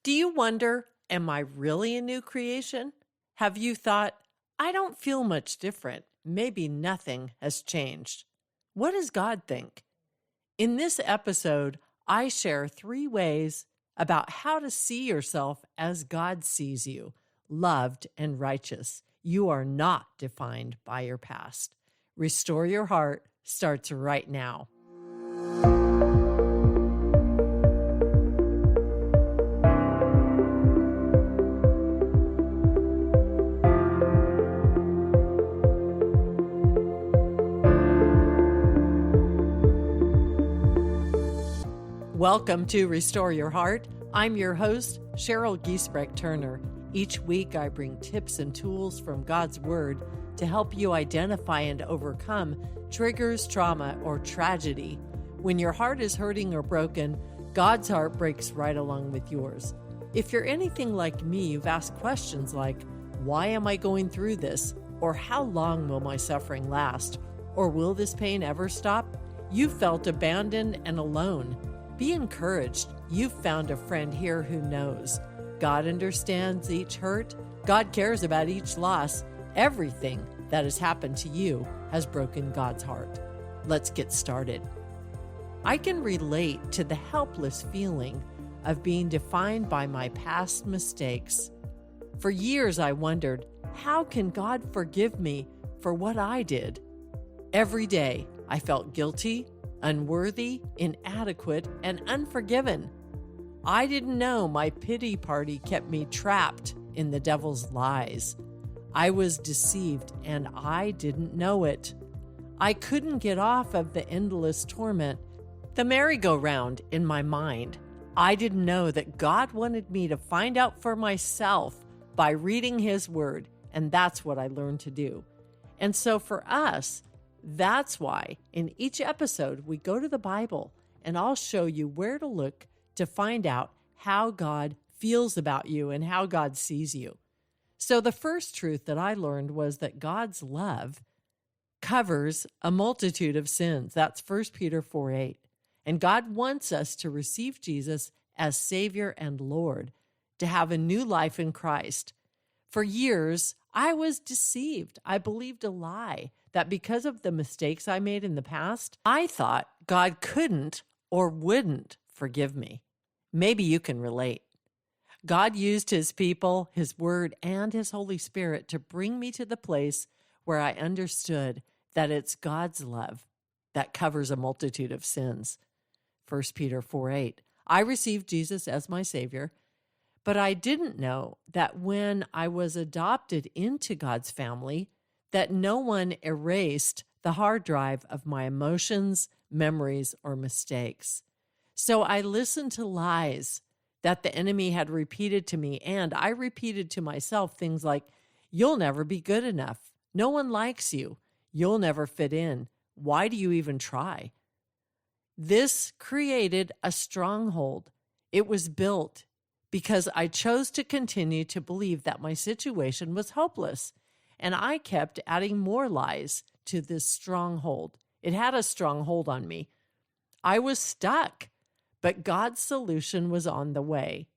Do you wonder, am I really a new creation? Have you thought, I don't feel much different. Maybe nothing has changed. What does God think? In this episode, I share 3 ways about how to see yourself as God sees you, loved and righteous. You are not defined by your past. Restore Your Heart starts right now. Welcome to Restore Your Heart. I'm your host, Cheryl Giesbrecht-Turner. Each week, I bring tips and tools from God's Word to help you identify and overcome triggers, trauma, or tragedy. When your heart is hurting or broken, God's heart breaks right along with yours. If you're anything like me, you've asked questions like, why am I going through this? Or how long will my suffering last? Or will this pain ever stop? You've felt abandoned and alone. Be encouraged. You've found a friend here who knows. God understands each hurt. God cares about each loss. Everything that has happened to you has broken God's heart. Let's get started. I can relate to the helpless feeling of being defined by my past mistakes. For years, I wondered, how can God forgive me for what I did? Every day, I felt guilty, unworthy, inadequate, and unforgiven. I didn't know my pity party kept me trapped in the devil's lies. I was deceived, and I didn't know it. I couldn't get off of the endless torment, the merry-go-round in my mind. I didn't know that God wanted me to find out for myself by reading His Word, and that's what I learned to do. And so for us, that's why in each episode we go to the Bible and I'll show you where to look to find out how God feels about you and how God sees you. So the first truth that I learned was that God's love covers a multitude of sins. That's 1 Peter 4:8. And God wants us to receive Jesus as Savior and Lord, to have a new life in Christ. For years, I was deceived. I believed a lie that because of the mistakes I made in the past, I thought God couldn't or wouldn't forgive me. Maybe you can relate. God used His people, His Word, and His Holy Spirit to bring me to the place where I understood that it's God's love that covers a multitude of sins. 1 Peter 4:8. I received Jesus as my Savior, but I didn't know that when I was adopted into God's family, that no one erased the hard drive of my emotions, memories, or mistakes. So I listened to lies that the enemy had repeated to me, and I repeated to myself things like, you'll never be good enough. No one likes you. You'll never fit in. Why do you even try? This created a stronghold. It was built because I chose to continue to believe that my situation was hopeless. And I kept adding more lies to this stronghold. It had a stronghold on me. I was stuck, but God's solution was on the way.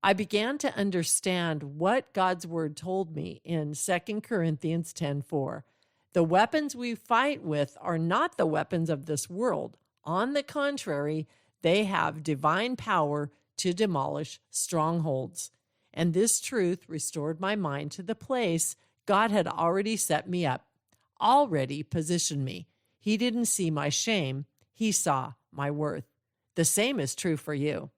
I began to understand what God's Word told me in 2 Corinthians 10:4. The weapons we fight with are not the weapons of this world. On the contrary, they have divine power to demolish strongholds. And this truth restored my mind to the place God had already set me up, already positioned me. He didn't see my shame. He saw my worth. The same is true for you.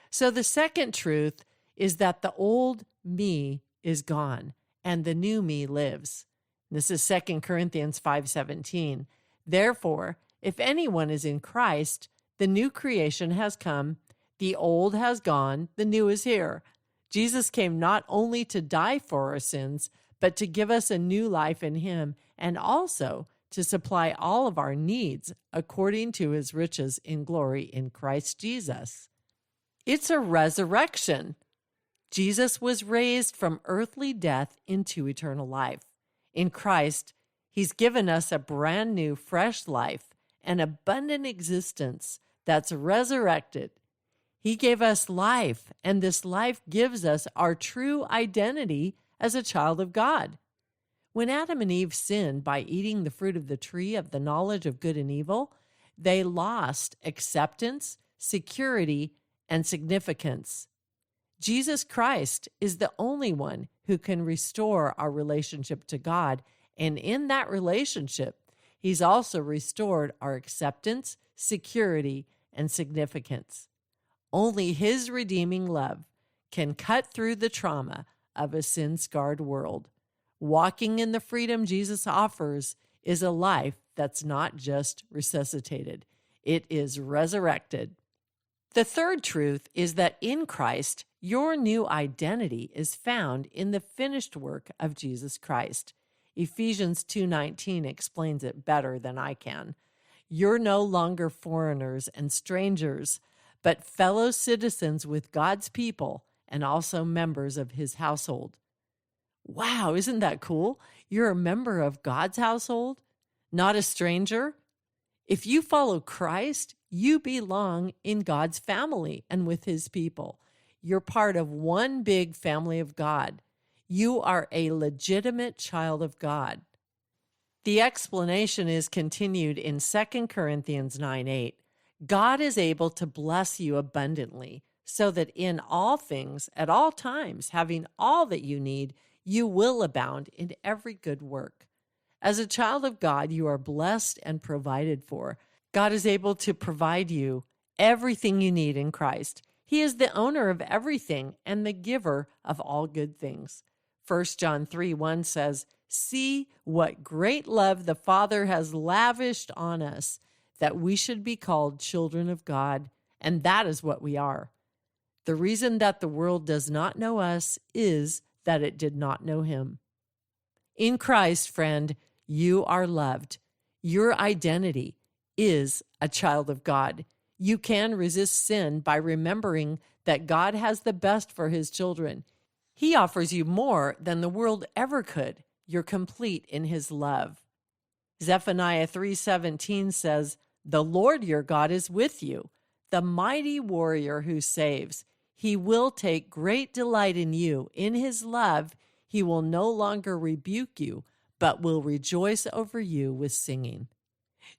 So the second truth is that the old me is gone and the new me lives. This is 2 Corinthians 5:17. Therefore, if anyone is in Christ, the new creation has come, the old has gone, the new is here. Jesus came not only to die for our sins, but to give us a new life in Him, and also to supply all of our needs according to His riches in glory in Christ Jesus. It's a resurrection. Jesus was raised from earthly death into eternal life. In Christ, He's given us a brand new, fresh life, an abundant existence that's resurrected. He gave us life, and this life gives us our true identity as a child of God. When Adam and Eve sinned by eating the fruit of the tree of the knowledge of good and evil, they lost acceptance, security, and significance. Jesus Christ is the only one who can restore our relationship to God, and in that relationship, He's also restored our acceptance, security, and significance. Only His redeeming love can cut through the trauma of a sin-scarred world. Walking in the freedom Jesus offers is a life that's not just resuscitated. It is resurrected. The third truth is that in Christ, your new identity is found in the finished work of Jesus Christ. Ephesians 2:19 explains it better than I can. You're no longer foreigners and strangers, but fellow citizens with God's people and also members of His household. Wow, isn't that cool? You're a member of God's household, not a stranger. If you follow Christ, you belong in God's family and with His people. You're part of one big family of God. You are a legitimate child of God. The explanation is continued in 2 Corinthians 9:8. God is able to bless you abundantly, so that in all things, at all times, having all that you need, you will abound in every good work. As a child of God, you are blessed and provided for. God is able to provide you everything you need in Christ. He is the owner of everything and the giver of all good things. 1 John 3:1 says, "See what great love the Father has lavished on us, that we should be called children of God," and that is what we are. The reason that the world does not know us is that it did not know Him. In Christ, friend, you are loved. Your identity is a child of God. You can resist sin by remembering that God has the best for His children. He offers you more than the world ever could. You're complete in His love. Zephaniah 3:17 says, "The Lord your God is with you, the mighty warrior who saves. He will take great delight in you. In His love, He will no longer rebuke you, but will rejoice over you with singing."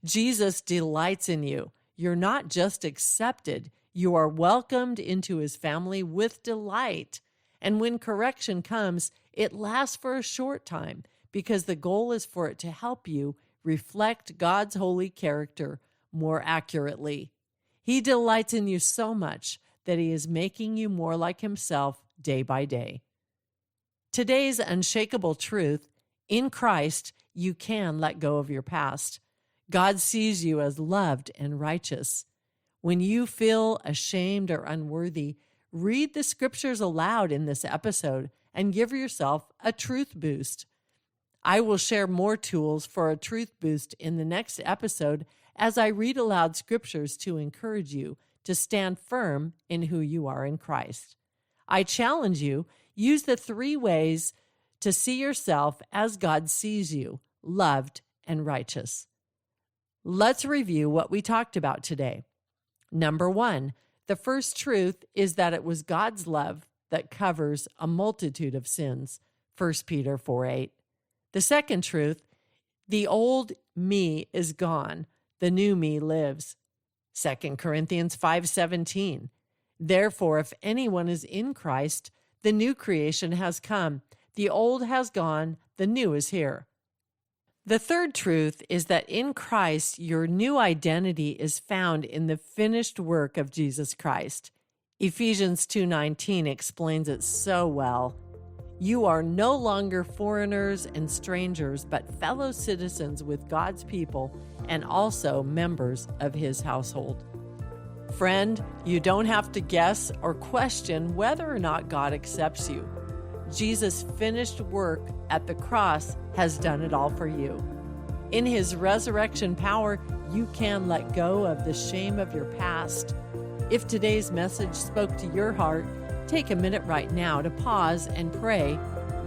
Jesus delights in you. You're not just accepted, you are welcomed into His family with delight. And when correction comes, it lasts for a short time because the goal is for it to help you reflect God's holy character more accurately. He delights in you so much that He is making you more like Himself day by day. Today's unshakable truth: in Christ, you can let go of your past. God sees you as loved and righteous. When you feel ashamed or unworthy, read the scriptures aloud in this episode and give yourself a truth boost. I will share more tools for a truth boost in the next episode as I read aloud scriptures to encourage you to stand firm in who you are in Christ. I challenge you, use the 3 ways to see yourself as God sees you, loved and righteous. Let's review what we talked about today. Number 1, the first truth is that it was God's love that covers a multitude of sins, 1 Peter 4:8. The second truth, the old me is gone, the new me lives, 2 Corinthians 5:17. Therefore, if anyone is in Christ, the new creation has come, the old has gone, the new is here. The third truth is that in Christ, your new identity is found in the finished work of Jesus Christ. Ephesians 2:19 explains it so well. You are no longer foreigners and strangers, but fellow citizens with God's people and also members of His household. Friend, you don't have to guess or question whether or not God accepts you. Jesus' finished work at the cross has done it all for you. In His resurrection power, you can let go of the shame of your past. If today's message spoke to your heart, take a minute right now to pause and pray,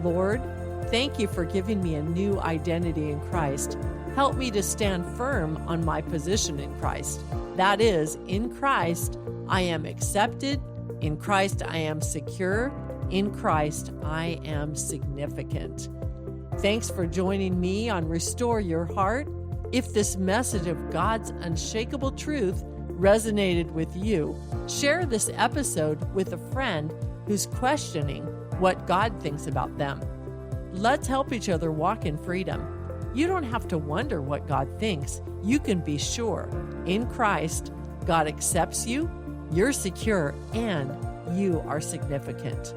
Lord, thank you for giving me a new identity in Christ. Help me to stand firm on my position in Christ. That is, in Christ, I am accepted. In Christ, I am secure. In Christ, I am significant. Thanks for joining me on Restore Your Heart. If this message of God's unshakable truth resonated with you, share this episode with a friend who's questioning what God thinks about them. Let's help each other walk in freedom. You don't have to wonder what God thinks. You can be sure. In Christ, God accepts you, you're secure, and you are significant.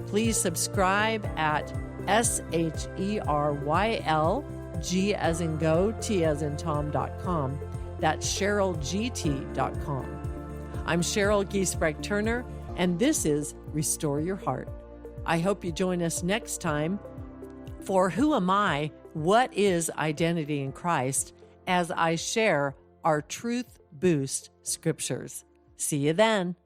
Please subscribe at SHERYLG as in go, T as in Tom.com. That's CherylGT.com. I'm Cheryl Giesbrecht Turner, and this is Restore Your Heart. I hope you join us next time for Who Am I? What is Identity in Christ? As I share our Truth Boost scriptures. See you then.